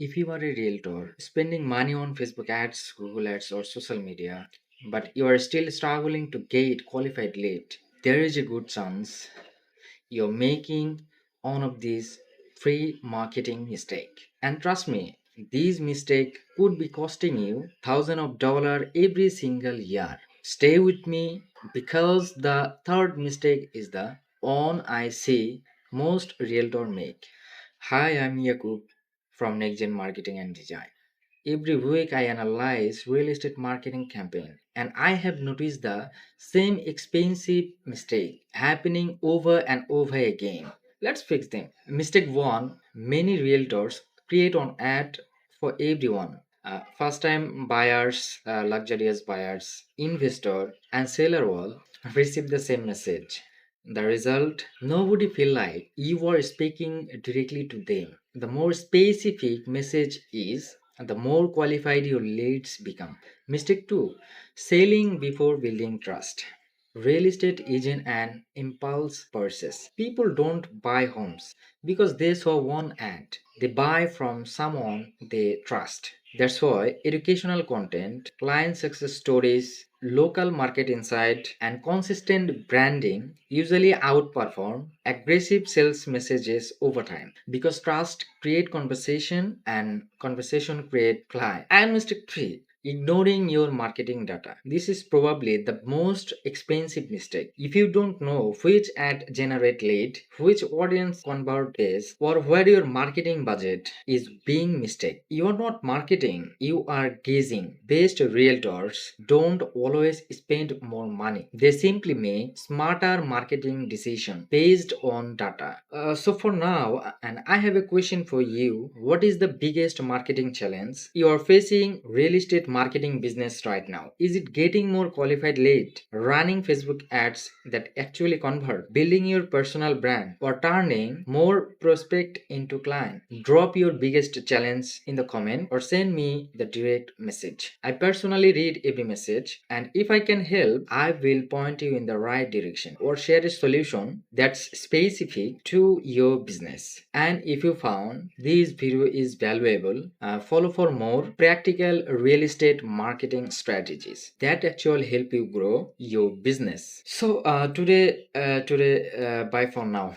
If you are a realtor spending money on Facebook ads, Google ads, or social media, but you are still struggling to get qualified lead, there is a good chance you're making one of these free marketing mistake. And trust me, these mistake could be costing you thousands of dollars every single year. Stay with me because the third mistake is the one I see most realtor make. Hi, I'm Yakub from NextGen Marketing and Design. Every week I analyze real estate marketing campaign and I have noticed the same expensive mistake happening over and over again. Let's fix them. Mistake 1, many realtors create an ad for everyone. First time buyers, luxurious buyers, investor and seller all receive the same message. The result, nobody feel like you are speaking directly to them. The more specific message is, the more qualified your leads become. Mistake 2, selling before building trust. Real estate isn't an impulse purchase. People don't buy homes because they saw one ad. They buy from someone they trust. That's why educational content, client success stories, local market insight, and consistent branding usually outperform aggressive sales messages over time because trust create conversation and conversation create client. And mistake 3, ignoring your marketing data. This is probably the most expensive mistake. If you don't know which ad generate lead, which audience convert base, or where your marketing budget is being mistake, you are not marketing, you are guessing. Best realtors don't always spend more money. They simply make smarter marketing decision based on data. So for now, and I have a question for you. What is the biggest marketing challenge you are facing real estate marketing business right now? Is it getting more qualified lead, running Facebook ads that actually convert, building your personal brand, or turning more prospect into client? Drop your biggest challenge in the comment or send me the direct message. I personally read every message, and if I can help, I will point you in the right direction or share a solution that's specific to your business. And if you found this video is valuable, follow for more practical real estate marketing strategies that actually help you grow your business. So today bye for now.